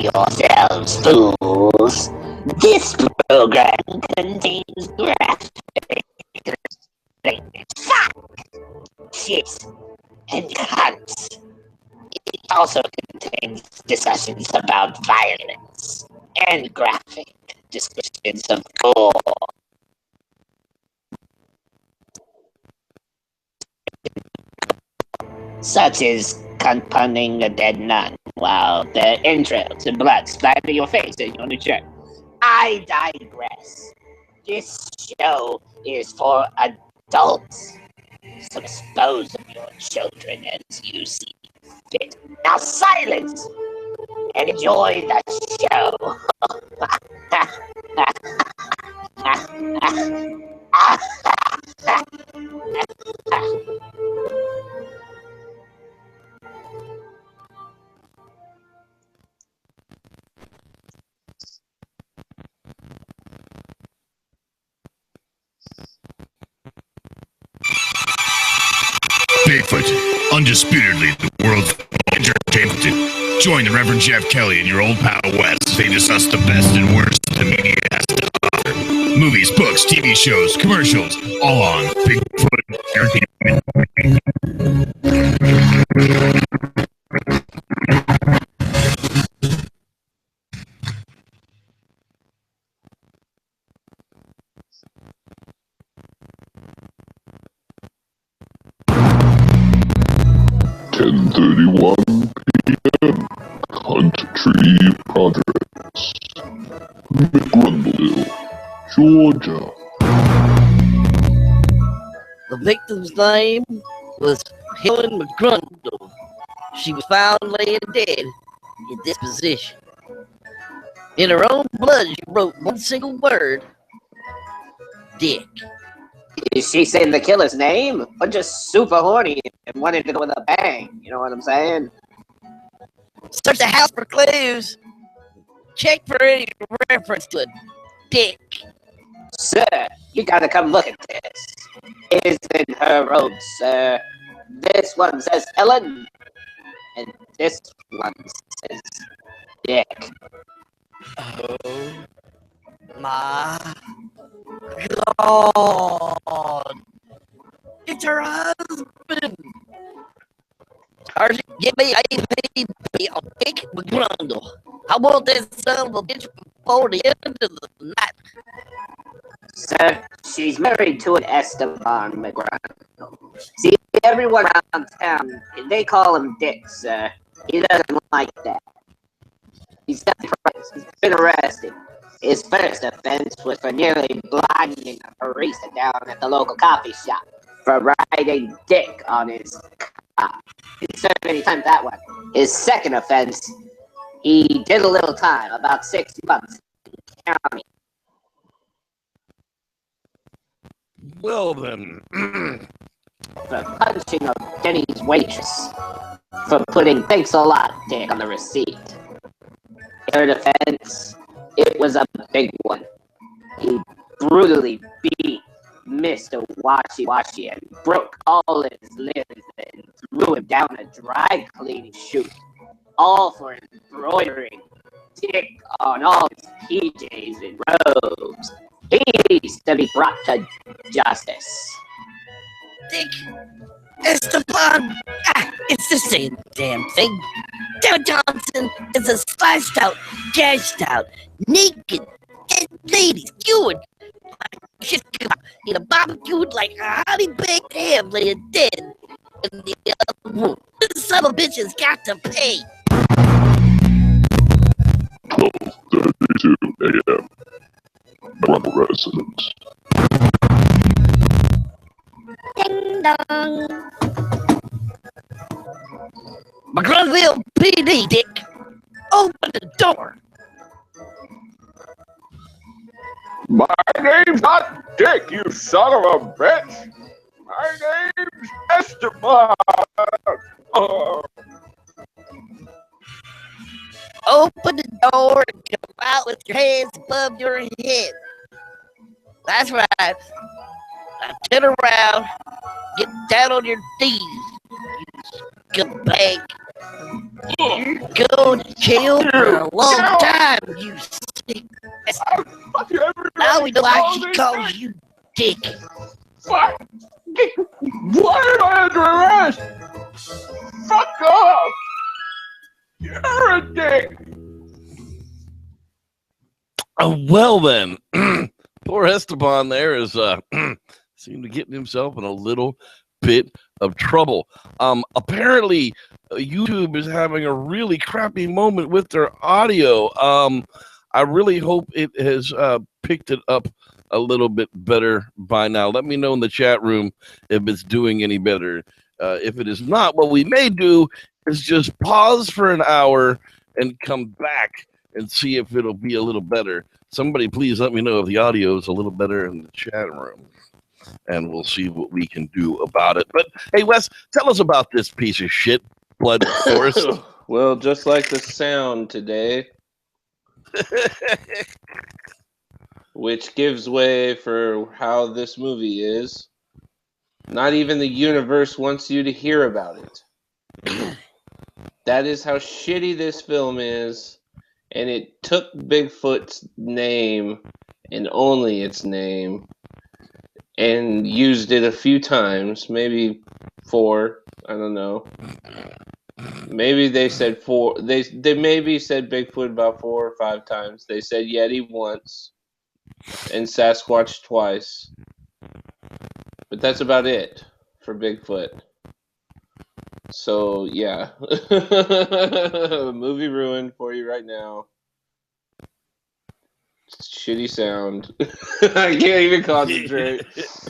yourselves, fools. This program contains graphic fuck, shit, and cunts. It also contains discussions about violence and graphic descriptions of gore. Such as cunt punning a dead nun while the entrails and blood splatter your face and on the shirt. I digress. This show is for adults, so dispose of your children as you see fit. Now silence and enjoy the show. Bigfoot, undisputedly the world's entertainment. Join the Reverend Jeff Kelly and your old pal Wes as they discuss the best and worst the media has to offer. Movies, books, TV shows, commercials, all on Bigfoot Entertainment. p.m. Country Projects, McGrundleville, Georgia. The victim's name was Helen McGrundle. She was found laying dead in this position. In her own blood, she wrote one single word: dick. Is she saying the killer's name? Or just super horny and wanted to go with a bang? You know what I'm saying? Search the house for clues. Check for any reference to a dick. Sir, you gotta come look at this. It isn't her robes, sir. This one says Ellen, and this one says Dick. Oh my God! It's her husband. Give me a Dick McGrundle. I want this son of a bitch before the end of the night. Sir, she's married to an Esteban McGrundle. See, everyone around town, they call him Dick, sir. He doesn't like that. He's got price. He's been arrested. His first offense was for nearly blinding a barista down at the local coffee shop for writing Dick on his cup. He served many times that one. His second offense, he did a little time, about 6 months in county. Well then, For punching a Denny's waitress. For putting "thanks a lot" Dick on the receipt. Third offense, it was a big one. He brutally beat Mr. Washy and broke all his limbs and threw him down a dry cleaning chute. All for embroidering Dick on all his PJs and robes. He needs to be brought to justice. Dick Esteban. It's the same damn thing. David Johnson is a slashed out, gashed out, naked, dead lady skewered like in a barbecued like a honey baked ham laying dead in the other room. This son of a bitch has got to pay. 12:32 a.m. Rumble residence. Ding dong. McGrundleville PD, Dick. Open the door. My name's not Dick, you son of a bitch. My name's Esteban. Open the door and come out with your hands above your head. That's right. Now turn around. Get down on your knees. You scumbag. Go to jail for a long time, you sick. Fuck you, everybody. Now we know why All she this calls time. you Dick. Fuck. Why am I under arrest? Fuck off. You're a dick. Well then, poor Esteban there is seemed to get himself in a little bit of trouble. Apparently, YouTube is having a really crappy moment with their audio. I really hope it has picked it up a little bit better by now. Let me know in the chat room if it's doing any better. If it is not, what we may do is just pause for an hour and come back and see if it'll be a little better. Somebody please let me know if the audio is a little better in the chat room, and we'll see what we can do about it. But hey, Wes, tell us about this piece of shit, Blood Forest. Well, just like the sound today, which gives way for how this movie is. Not even the universe wants you to hear about it. That is how shitty this film is, and it took Bigfoot's name, and only its name, and used it a few times, maybe 4, I don't know. Maybe they said 4, they maybe said Bigfoot about 4 or 5 times. They said Yeti once, and Sasquatch twice. But that's about it for Bigfoot. So, yeah. Movie ruined for you right now. Shitty sound. I can't even concentrate.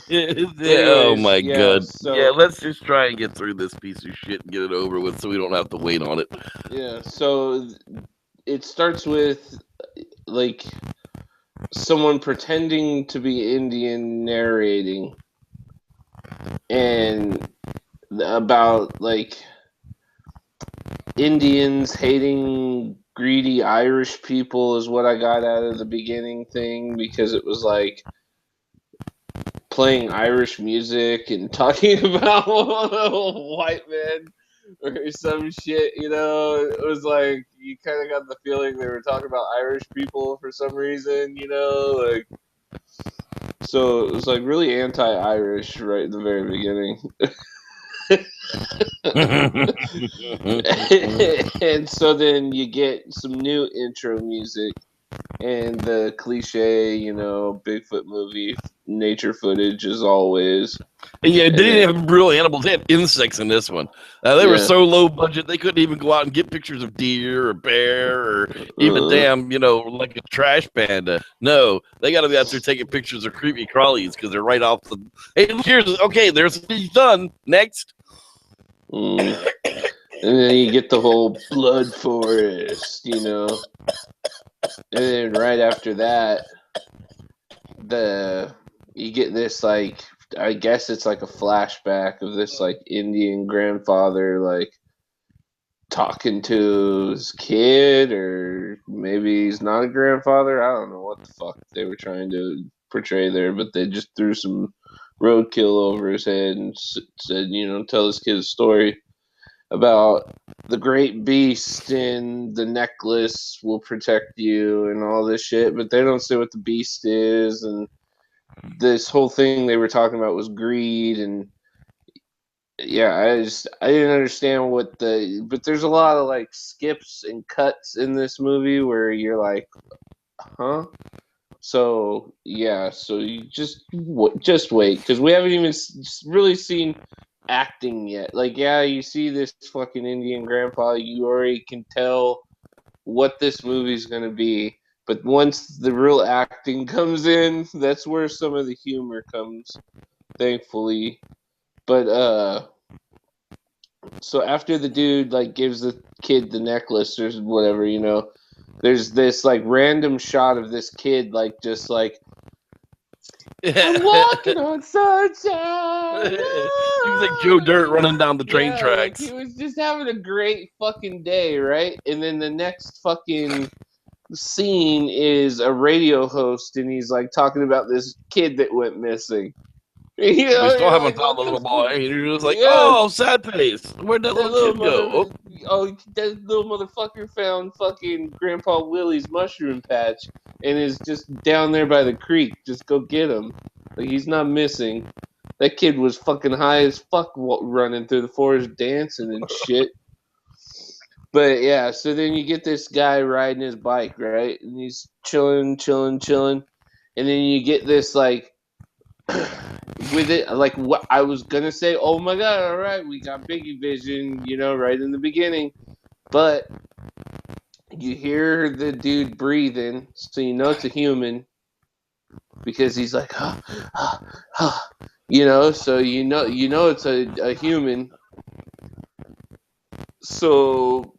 Oh my yeah, god. so- Yeah, let's just try and get through this piece of shit and get it over with so we don't have to wait on it. Yeah, so it starts with, like, someone pretending to be Indian narrating. And about, like, Indians hating greedy Irish people is what I got out of the beginning thing, because it was like playing Irish music and talking about white men or some shit, you know. It was like you kind of got the feeling they were talking about Irish people for some reason, you know, like. So it was like really anti-Irish right in the very beginning. And so then you get some new intro music and the cliche, you know, Bigfoot movie nature footage as always. Yeah, they didn't have real animals. They had insects in this one. They were so low budget they couldn't even go out and get pictures of deer or bear or even damn, you know, like a trash panda. No, they got to be out there taking pictures of creepy crawlies because they're right off the. Hey, here's okay. There's he's done. Next. And then you get the whole blood forest, you know. And then right after that, you get this, like, I guess it's like a flashback of this, like, Indian grandfather, like, talking to his kid, or maybe he's not a grandfather. I don't know what the fuck they were trying to portray there, but they just threw some roadkill over his head and said, you know, tell this kid a story about the great beast and the necklace will protect you and all this shit, but they don't say what the beast is. And this whole thing they were talking about was greed. And yeah, I didn't understand but there's a lot of like skips and cuts in this movie where you're like, huh? So yeah, so you just wait, because we haven't even really seen acting yet. Like, yeah, you see this fucking Indian grandpa, you already can tell what this movie's gonna be. But once the real acting comes in, that's where some of the humor comes, thankfully. But so after the dude like gives the kid the necklace or whatever, you know, there's this like random shot of this kid like just like, I'm walking on sunshine. He was like Joe Dirt running down the train tracks. Like he was just having a great fucking day, right? And then the next fucking scene is a radio host, and he's like talking about this kid that went missing. You know, We still you're haven't like, found what the little the boy. fuck? And you're just like, Yeah. oh, sad face. Where'd that That little little kid go? that little motherfucker found fucking Grandpa Willie's mushroom patch and is just down there by the creek. Just go get him. Like, he's not missing. That kid was fucking high as fuck running through the forest dancing and shit. But yeah, so then you get this guy riding his bike, right? And he's chilling. And then you get this, like, with it, like, what I was gonna say, oh my god, all right, we got Biggie Vision, you know, right in the beginning. But you hear the dude breathing, so you know it's a human because he's like, you know, so you know it's a human. So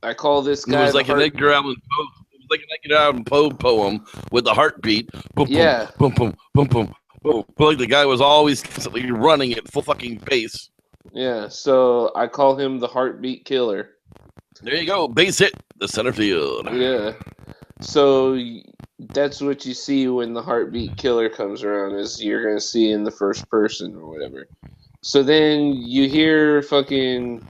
I call this And it guy was the like an heart. Edgar Allan Poe. It was like an Edgar Allan Poe poem with the heartbeat. Boom, Yeah. boom, boom, boom, boom, boom. But like the guy was always constantly running at full fucking pace. Yeah, so I call him the heartbeat killer. There you go. Base hit the center field. Yeah. So that's what you see when the heartbeat killer comes around, is you're gonna see in the first person or whatever. So then you hear fucking,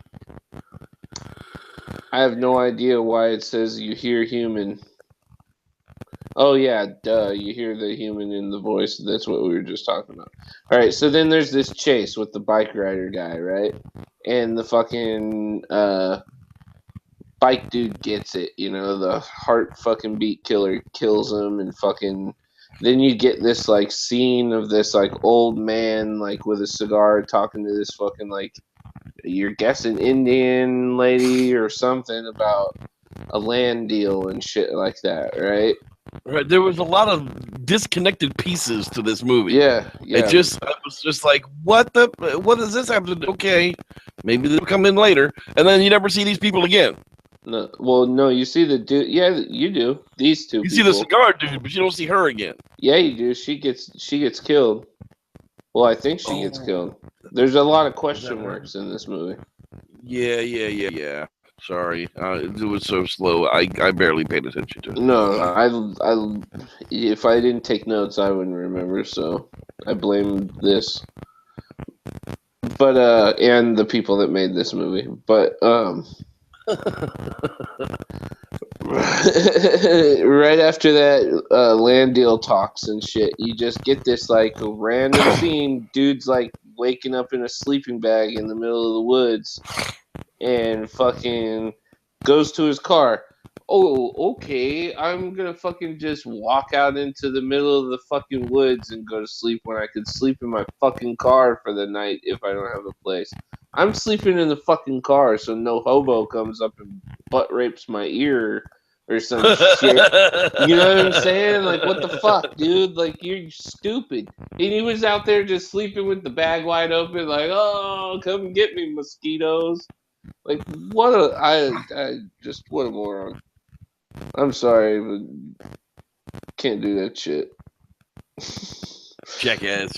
I have no idea why it says you hear human. Oh yeah, duh, you hear the human in the voice. That's what we were just talking about. All right, so then there's this chase with the bike rider guy, right? And the fucking bike dude gets it, you know, the heart fucking beat killer kills him, and fucking then you get this, like, scene of this, like, old man, like, with a cigar talking to this fucking, like, you're guessing Indian lady or something about a land deal and shit like that, right? Right. There was a lot of disconnected pieces to this movie. Yeah. I was just like, what does this have to do? Okay, maybe they'll come in later, and then you never see these people again. No, well, no, you see the dude. Yeah, you do. These two You people. see the cigar dude, but you don't see her again. Yeah, you do. She gets killed. Well, I think she gets killed. There's a lot of question marks in this movie. Yeah. Sorry, it was so slow. I barely paid attention to it. No, I if I didn't take notes, I wouldn't remember. So I blame this. But and the people that made this movie. But right after that land deal talks and shit, you just get this, like, random scene. Dude's, like, waking up in a sleeping bag in the middle of the woods and fucking goes to his car. Oh, okay, I'm gonna fucking just walk out into the middle of the fucking woods and go to sleep when I could sleep in my fucking car for the night if I don't have a place. I'm sleeping in the fucking car so no hobo comes up and butt rapes my ear or some shit. You know what I'm saying? Like, what the fuck, dude? Like, you're stupid. And he was out there just sleeping with the bag wide open, like, oh, come get me, mosquitoes. Like, what a moron. I'm sorry, but can't do that shit. Jackass.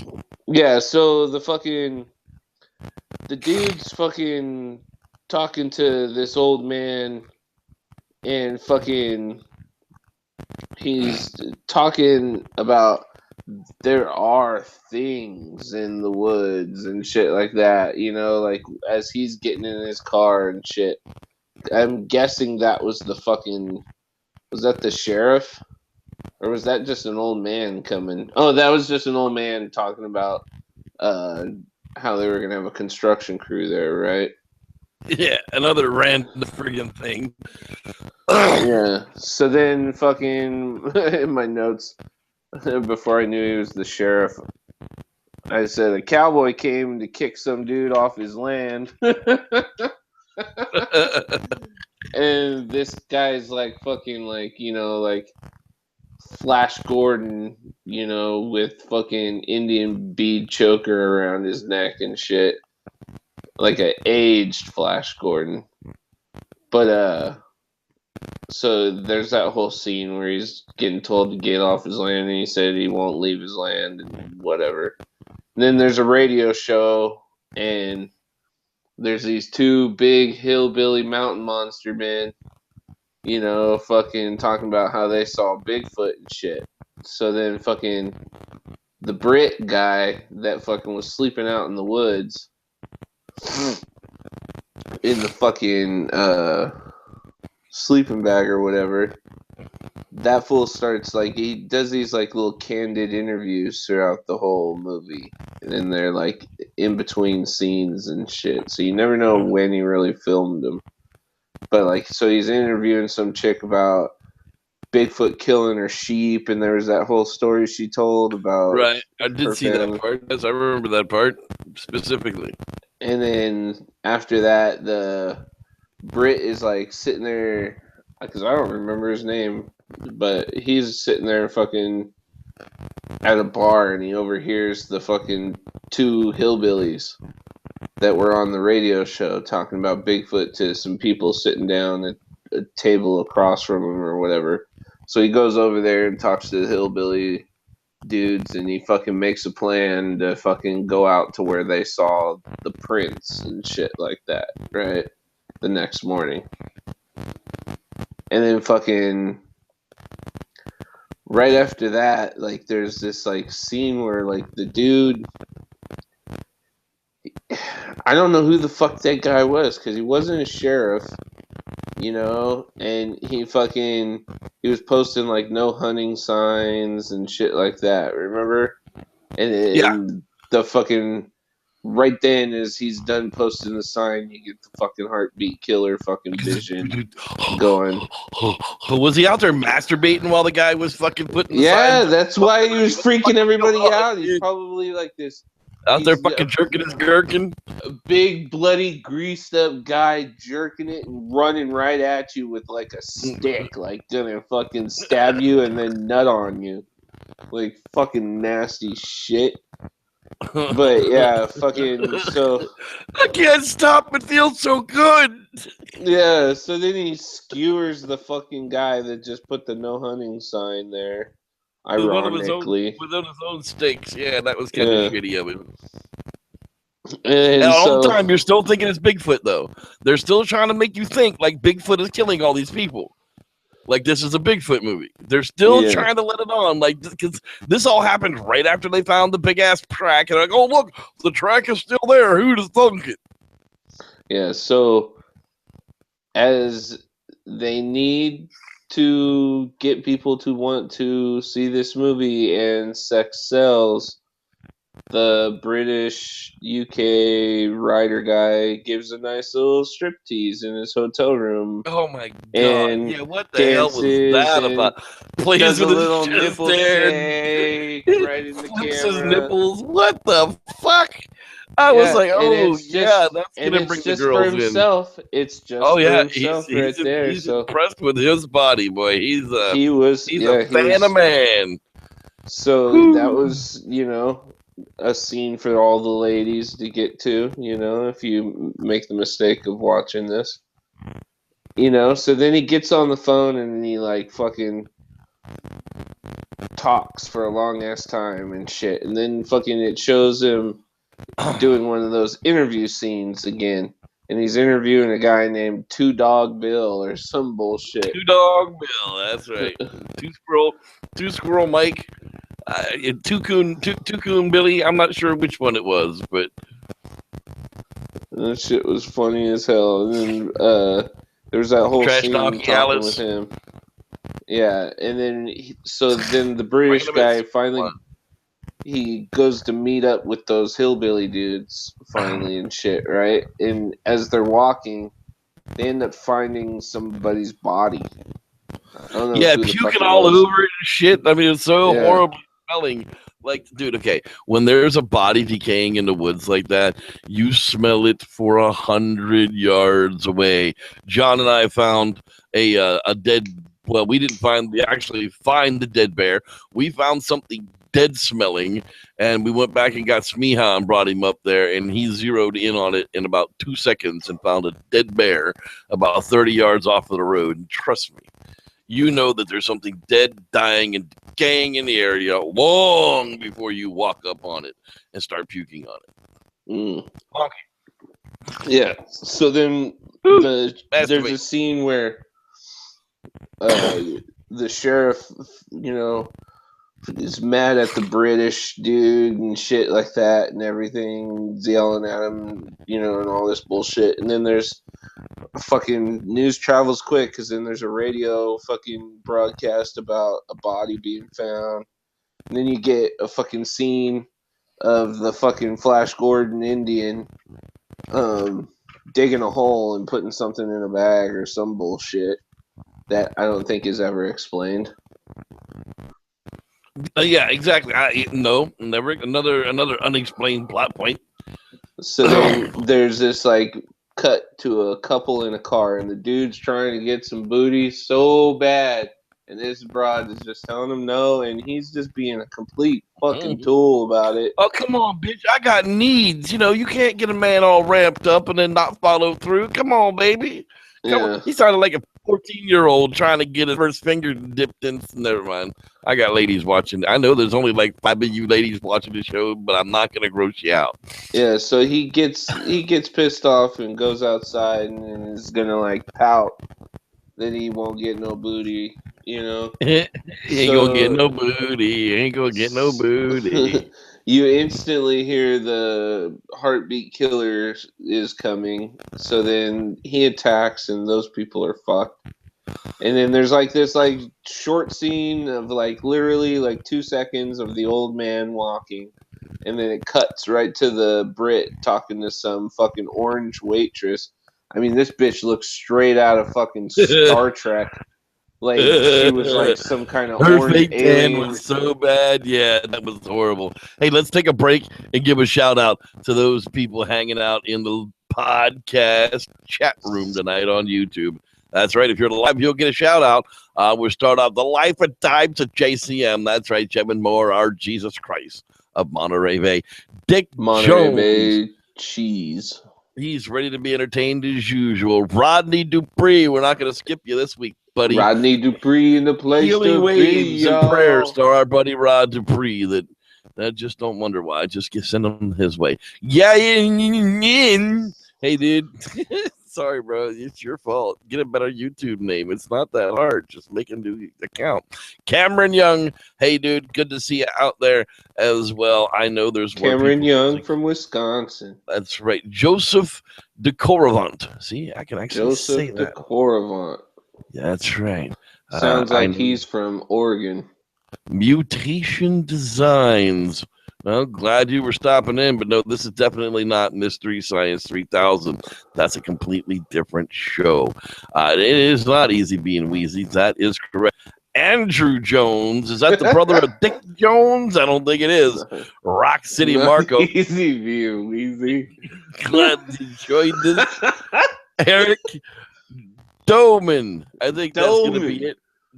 Yeah, so the dude's fucking talking to this old man, and fucking he's talking about there are things in the woods and shit like that, you know, like, as he's getting in his car and shit. I'm guessing that was was that the sheriff? Or was that just an old man coming? Oh, that was just an old man talking about how they were gonna have a construction crew there, right? Yeah, another random friggin' thing. Yeah. So then, fucking in my notes, before I knew he was the sheriff, I said a cowboy came to kick some dude off his land. And this guy's like fucking, like, you know, like Flash Gordon, you know, with fucking Indian bead choker around his neck and shit. Like a aged Flash Gordon. But so there's that whole scene where he's getting told to get off his land, and he said he won't leave his land and whatever. And then there's a radio show, and there's these two big hillbilly mountain monster men, you know, fucking talking about how they saw Bigfoot and shit. So then fucking the Brit guy that fucking was sleeping out in the woods in the fucking sleeping bag or whatever. That fool starts like he does these like little candid interviews throughout the whole movie, and then they're like in between scenes and shit. So you never know when he really filmed them. But like, so he's interviewing some chick about Bigfoot killing her sheep, and there was that whole story she told about Right. I her did see family. that part. Yes, I remember that part specifically. And then after that, the Brit is like sitting there because I don't remember his name, but he's sitting there fucking at a bar and he overhears the fucking two hillbillies that were on the radio show talking about Bigfoot to some people sitting down at a table across from him or whatever. So he goes over there and talks to the hillbilly dudes and he fucking makes a plan to fucking go out to where they saw the prints and shit like that, right? The next morning. And then fucking right after that, like there's this like scene where like the dude, I don't know who the fuck that guy was because he wasn't a sheriff, you know, and he was posting like no hunting signs and shit like that, remember? And the fucking right then as he's done posting the sign, you get the fucking heartbeat killer fucking vision going. Was he out there masturbating while the guy was fucking putting the Yeah, signs? that's why he was freaking everybody out. He's probably like this Out there fucking jerking his gherkin. a big bloody greased up guy jerking it and running right at you with like a stick, like gonna fucking stab you and then nut on you. Like fucking nasty shit. But yeah, fucking so I can't stop. It feels so good. yeah, so then he skewers the fucking guy that just put the no hunting sign there. Ironically. With his own stakes. Yeah, that was kind of shitty of him. And all so, the time, you're still thinking it's Bigfoot, though. They're still trying to make you think like Bigfoot is killing all these people. Like this is a Bigfoot movie. They're still trying to let it on, like because this all happened right after they found the big ass track, and like, oh look, the track is still there. Who'd have thunk it? Yeah. So as they need to get people to want to see this movie and sex sells, the British UK writer guy gives a nice little striptease in his hotel room. Oh my god! And yeah, what the hell was that about? Plays does with a his little chest nipple there, shake right in the flips camera. his nipples. What the fuck? I was like, oh yeah, that's gonna bring the girls for himself. in. It's just Oh yeah, for himself right there. He's So impressed with his body, boy. He's a fan of man. So that was, you know, a scene for all the ladies to get to, you know, if you make the mistake of watching this. You know, so then he gets on the phone and he like fucking talks for a long ass time and shit. And then fucking it shows him doing one of those interview scenes again. And he's interviewing a guy named Two Dog Bill or some bullshit. Two Dog Bill, that's right. Two Squirrel Mike. Two Coon Billy. I'm not sure which one it was, but that shit was funny as hell. And then there was that whole Trash scene Dog talking Alice. with him. Yeah, and then then the British guy finally he goes to meet up with those hillbilly dudes finally and shit, right? And as they're walking, they end up finding somebody's body. I don't know who the fuck puking it all was. over it and shit. I mean, it's so horribly smelling. Like, dude, okay, when there's a body decaying in the woods like that, you smell it for 100 yards away. John and I found a dead. Well, we didn't actually find the dead bear. We found something dead smelling, and we went back and got Smeha and brought him up there, and he zeroed in on it in about 2 seconds and found a dead bear about 30 yards off of the road. And trust me, you know that there's something dead, dying, and decaying in the area long before you walk up on it and start puking on it. Yeah. So then there's a scene where the sheriff, you know, is mad at the British dude and shit like that and everything, yelling at him, and all this bullshit. And then there's fucking news travels quick because then there's a radio fucking broadcast about a body being found. And then you get a fucking scene of the fucking Flash Gordon Indian digging a hole and putting something in a bag or some bullshit that I don't think is ever explained. Yeah, exactly. No, never. Another unexplained plot point. So then there's this like cut to a couple in a car, and the dude's trying to get some booty so bad, and this broad is just telling him no, and he's just being a complete fucking tool about it. Oh, come on, bitch! I got needs. You can't get a man all ramped up and then not follow through. Come on, baby. Come on. He sounded like a 14-year-old trying to get his first finger dipped in. Never mind. I got ladies watching. I know there's only like 5 of you ladies watching the show, but I'm not gonna gross you out. Yeah, so he gets pissed off and goes outside and is gonna like pout that he won't get no booty, He ain't gonna get no booty. Ain't gonna get no booty. You instantly hear the heartbeat killer is coming. So then he attacks and those people are fucked. And then there's like this like short scene of like literally like 2 seconds of the old man walking. And then it cuts right to the Brit talking to some fucking orange waitress. I mean, this bitch looks straight out of fucking Star Trek. Like she was like some kind of her orange fake alien. tan was so bad. Yeah, that was horrible. Hey, let's take a break and give a shout out to those people hanging out in the podcast chat room tonight on YouTube. That's right. If you're live, you'll get a shout out. We'll start off the Life and Times of JCM. That's right, Jevin Moore, our Jesus Christ of Monterey Bay. Dick Jones. Bay cheese. He's ready to be entertained as usual. Rodney Dupree. We're not going to skip you this week, buddy. Rodney Dupree in the place Healing to waves be, and y'all. prayers to our buddy Rod Dupree that just don't wonder why. Just send him his way. Yeah. Hey, dude. Sorry, bro. It's your fault. Get a better YouTube name. It's not that hard. Just make a new account. Cameron Young. Hey, dude. Good to see you out there as well. I know there's Cameron Young from Wisconsin. That's right. Joseph DeCoravant. See, I can actually say that. Joseph DeCoravant. That's right. Sounds like he's from Oregon. Mutation Designs. Well, glad you were stopping in, but no, this is definitely not Mystery Science 3000. That's a completely different show. It is not Easy Being Wheezy. That is correct. Andrew Jones. Is that the brother of Dick Jones? I don't think it is. Rock City Marco. Easy Being Wheezy. Glad you enjoyed this. Eric Doman. I think that's going to be it.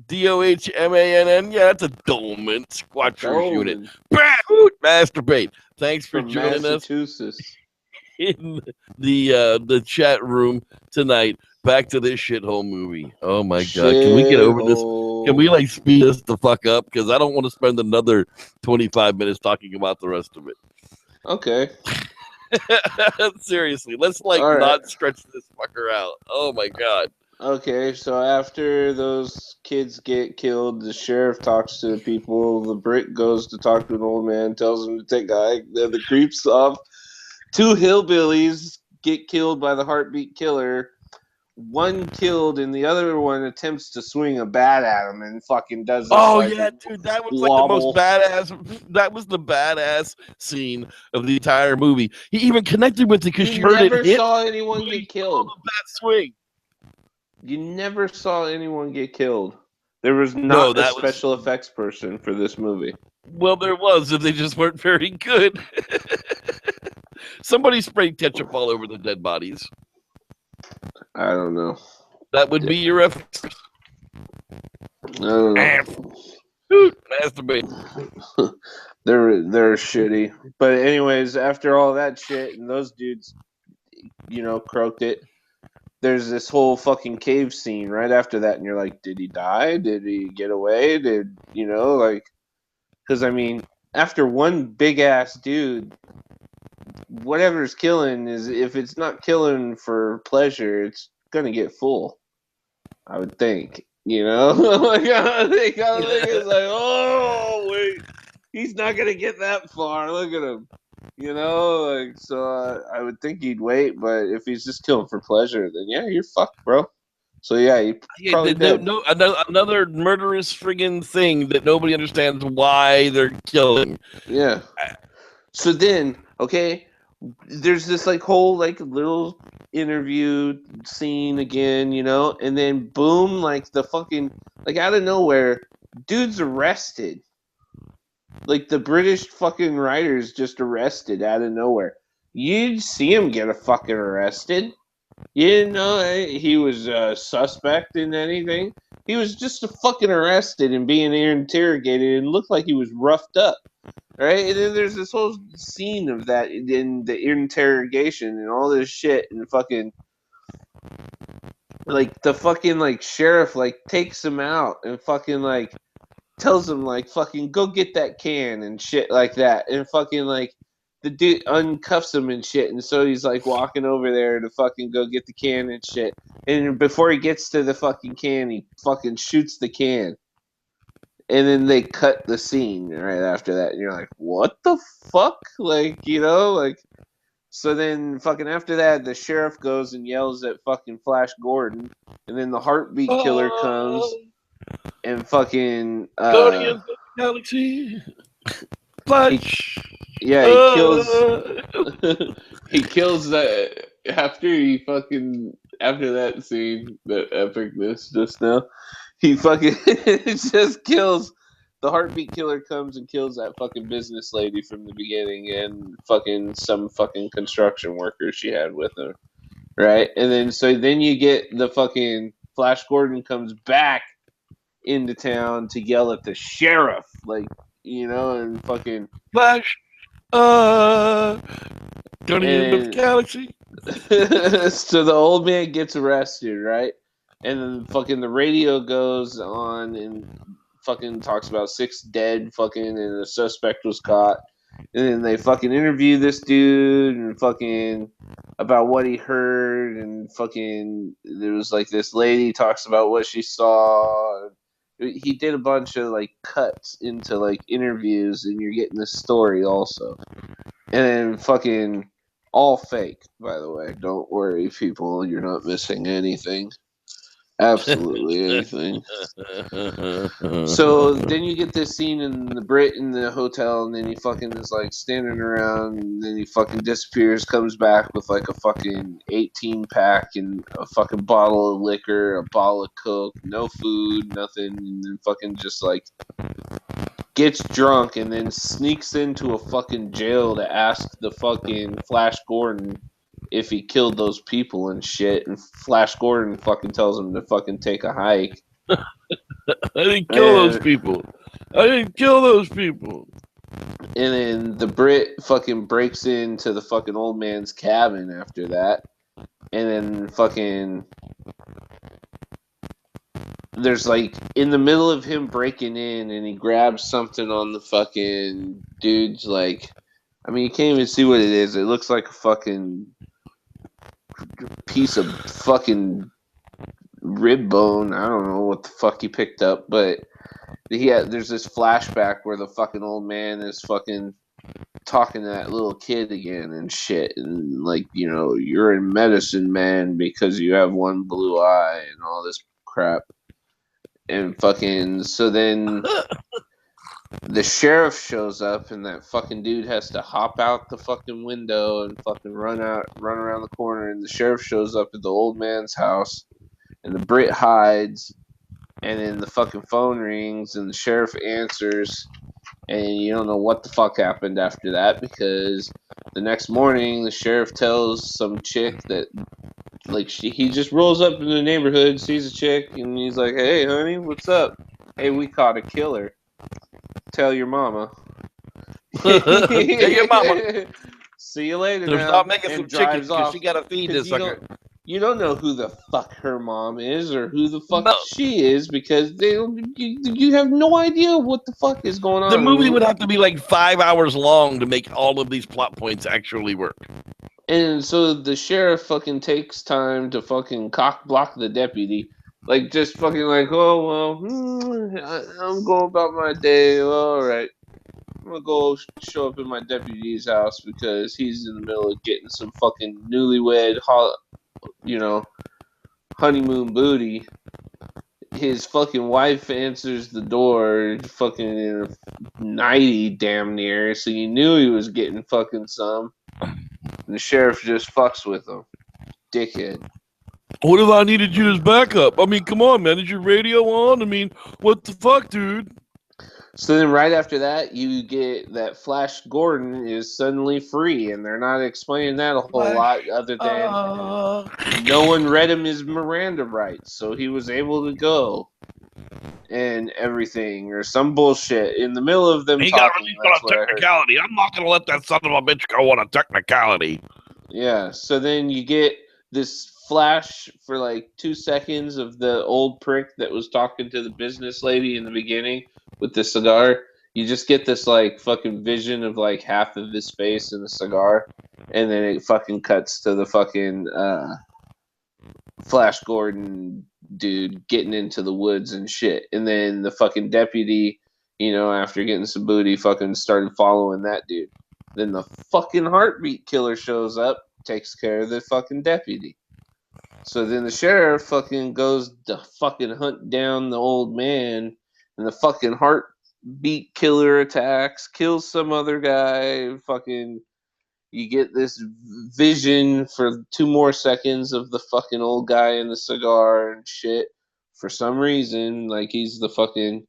DOHMANN. Yeah, that's a Dolman Squatchers unit. Masturbate. Thanks for joining us in the chat room tonight. Back to this shithole movie. Oh my god. Can we get over this? Can we like speed this the fuck up? Because I don't want to spend another 25 minutes talking about the rest of it. Okay. Seriously, let's not stretch this fucker out. Oh my god. Okay, so after those kids get killed, the sheriff talks to the people. The Brit goes to talk to an old man, tells him to take the creeps off. 2 hillbillies get killed by the heartbeat killer. One killed, and the other one attempts to swing a bat at him and fucking does this. Oh yeah, dude, that was like the most badass. That was the badass scene of the entire movie. He even connected with it because she heard it hit. You never saw anyone get killed. Bat swing. You never saw anyone get killed. There was not a special effects person for this movie. Well, there was, and they just weren't very good. Somebody sprayed ketchup all over the dead bodies. I don't know. That would be your reference. I don't know. Masturbate. They're shitty. But anyways, after all that shit and those dudes, croaked it. There's this whole fucking cave scene right after that, and you're like, did he die? Did he get away? Because I mean, after one big ass dude, whatever's killing is, if it's not killing for pleasure, it's gonna get full. I would think, like I think it's like, oh wait, He's not gonna get that far. Look at him. You know, like so. I would think he'd wait, but if he's just killing for pleasure, then yeah, you're fucked, bro. So yeah, he probably dead. Another murderous friggin' thing that nobody understands why they're killing. Yeah. So then, okay, there's this like whole like little interview scene again, you know, and then boom, like the fucking like out of nowhere, dude's arrested. Like the British fucking writer's just arrested out of nowhere. You'd see him get a fucking arrested. You didn't know he was a suspect in anything. He was just a fucking arrested and being interrogated and looked like he was roughed up. Right? And then there's this whole scene of that in the interrogation and all this shit and fucking like the fucking like sheriff like takes him out and fucking like tells him like fucking go get that can and shit like that and fucking like the dude uncuffs him and shit and so he's like walking over there to fucking go get the can and shit and before he gets to the fucking can he fucking shoots the can and then they cut the scene right after that and you're like what the fuck, like, you know, like so then fucking after that the sheriff goes and yells at fucking Flash Gordon and then the heartbeat killer comes and fucking Guardians of the Galaxy. Flash. He kills that after that scene, that epicness just now. He fucking just kills the heartbeat killer comes and kills that fucking business lady from the beginning and fucking some fucking construction workers she had with her. Right? And then you get the fucking Flash Gordon comes back into town to yell at the sheriff, like, you know, and fucking Flash. Guardians of the Galaxy. So the old man gets arrested, right? And then fucking the radio goes on and fucking talks about 6 dead fucking and the suspect was caught. And then they fucking interview this dude and fucking about what he heard and fucking there was like this lady talks about what she saw. He did a bunch of like cuts into like interviews and you're getting this story also. And then fucking all fake, by the way. Don't worry, people, you're not missing anything. Absolutely anything. So then you get this scene in the Brit in the hotel, and then he fucking is like standing around, and then he fucking disappears, comes back with like a fucking 18 pack and a fucking bottle of liquor, a bottle of Coke, no food, nothing, and then fucking just like gets drunk and then sneaks into a fucking jail to ask the fucking Flash Gordon if he killed those people and shit, and Flash Gordon fucking tells him to fucking take a hike. I didn't kill those people. And then the Brit fucking breaks into the fucking old man's cabin after that. And then fucking there's like in the middle of him breaking in and he grabs something on the fucking dude's like, I mean, you can't even see what it is. It looks like a fucking piece of fucking rib bone. I don't know what the fuck he picked up, but there's this flashback where the fucking old man is fucking talking to that little kid again and shit, and like, you know, you're in medicine, man, because you have one blue eye and all this crap. And fucking so then the sheriff shows up and that fucking dude has to hop out the fucking window and fucking run around the corner, and the sheriff shows up at the old man's house and the Brit hides, and then the fucking phone rings and the sheriff answers, and you don't know what the fuck happened after that, because the next morning the sheriff tells some chick that like he just rolls up in the neighborhood, sees a chick, and he's like, hey honey, what's up? Hey, we caught a killer. Tell your mama. Tell your mama. See you later. So now. stop making and some chicken because off. she got to feed this sucker. You don't know who the fuck her mom is or who the fuck she is, because you have no idea what the fuck is going on. The movie would have to be like 5 hours long to make all of these plot points actually work. And so the sheriff fucking takes time to fucking cock block the deputy. Like, just fucking like, oh, well, I'm going about my day. All right. I'm gonna go show up in my deputy's house because he's in the middle of getting some fucking newlywed, honeymoon booty. His fucking wife answers the door, fucking in a 90 damn near, so you knew he was getting fucking some. And the sheriff just fucks with him. Dickhead. What if I needed you as backup? I mean, come on, man. Is your radio on? I mean, what the fuck, dude? So then right after that, you get that Flash Gordon is suddenly free, and they're not explaining that a whole lot other than no one read him his Miranda rights, so he was able to go and everything, or some bullshit in the middle of them He got talking. released That's on what a I heard. technicality. I'm not gonna let that son of a bitch go on a technicality. Yeah, so then you get this flash for like 2 seconds of the old prick that was talking to the business lady in the beginning with the cigar. You just get this like fucking vision of like half of his face in the cigar, and then it fucking cuts to the fucking Flash Gordon dude getting into the woods and shit. And then the fucking deputy, after getting some booty, fucking started following that dude. Then the fucking heartbeat killer shows up, takes care of the fucking deputy. So then the sheriff fucking goes to fucking hunt down the old man, and the fucking heartbeat killer attacks, kills some other guy, fucking. You get this vision for 2 more seconds of the fucking old guy in the cigar and shit. For some reason, like he's the fucking,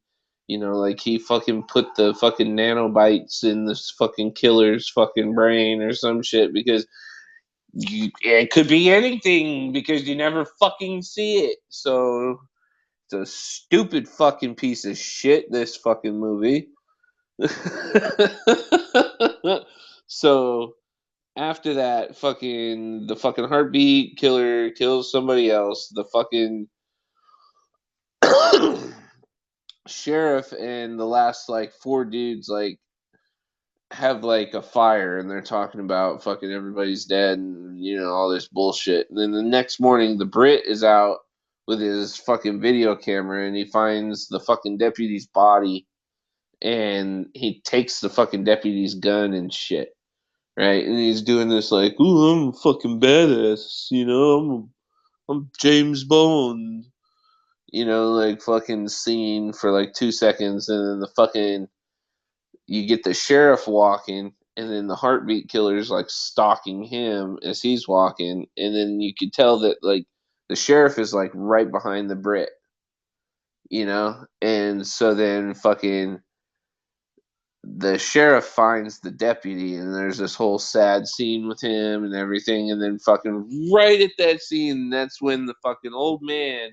like he fucking put the fucking nanobites in this fucking killer's fucking brain or some shit because it could be anything because you never fucking see it. So it's a stupid fucking piece of shit, this fucking movie. So after that, the fucking heartbeat killer kills somebody else. The fucking sheriff and the last like 4 dudes like have like a fire and they're talking about fucking everybody's dead and all this bullshit. And then the next morning the Brit is out with his fucking video camera and he finds the fucking deputy's body and he takes the fucking deputy's gun and shit. Right? And he's doing this like, ooh, I'm a fucking badass, I'm James Bond. Like fucking singing for like 2 seconds and then the fucking you get the sheriff walking and then the heartbeat killer's like stalking him as he's walking and then you could tell that like the sheriff is like right behind the Brit, and so then fucking the sheriff finds the deputy and there's this whole sad scene with him and everything and then fucking right at that scene that's when the fucking old man,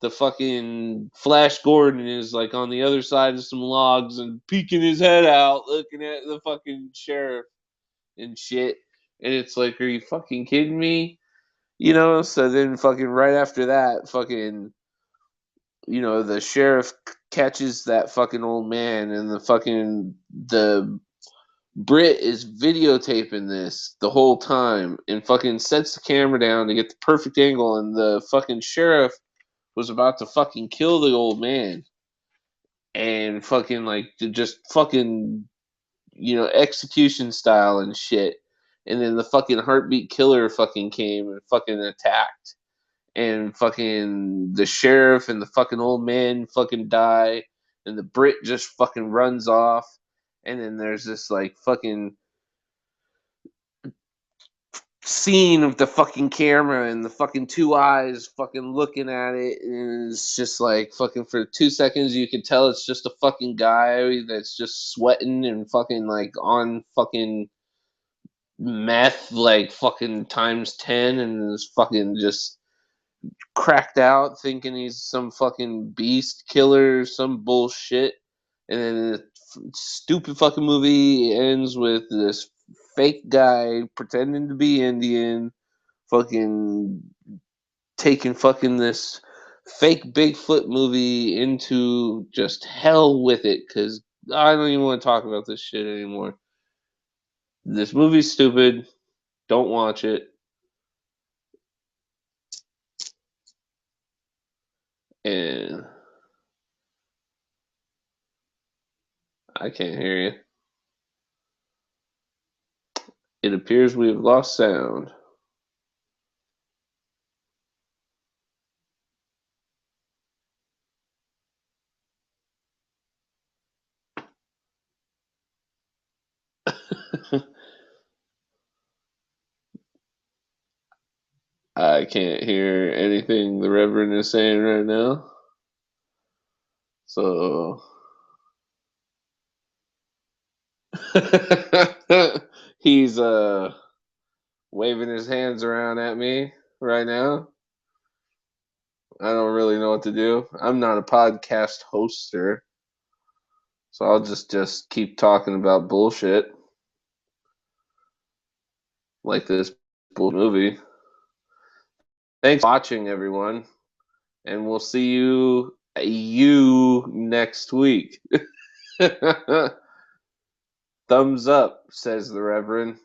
the fucking Flash Gordon, is like on the other side of some logs and peeking his head out looking at the fucking sheriff and shit. And it's like, are you fucking kidding me? So then fucking right after that, fucking, the sheriff catches that fucking old man and the Brit is videotaping this the whole time and fucking sets the camera down to get the perfect angle and the fucking sheriff was about to fucking kill the old man and fucking like just fucking execution style and shit. And then the fucking heartbeat killer fucking came and fucking attacked. And fucking the sheriff and the fucking old man fucking die. And the Brit just fucking runs off. And then there's this like fucking scene of the fucking camera and the fucking 2 eyes fucking looking at it. And it's just like fucking for 2 seconds you can tell it's just a fucking guy that's just sweating and fucking like on fucking meth like fucking times 10 and is fucking just cracked out thinking he's some fucking beast killer or some bullshit. And then the stupid fucking movie ends with this fake guy pretending to be Indian fucking taking fucking this fake Bigfoot movie into just hell with it because I don't even want to talk about this shit anymore. This movie's stupid. Don't watch it. And I can't hear you. It appears we have lost sound. I can't hear anything the Reverend is saying right now. So he's waving his hands around at me right now. I don't really know what to do. I'm not a podcast hoster. So I'll just keep talking about bullshit. Like this bull movie. Thanks for watching, everyone. And we'll see you next week. Thumbs up, says the Reverend.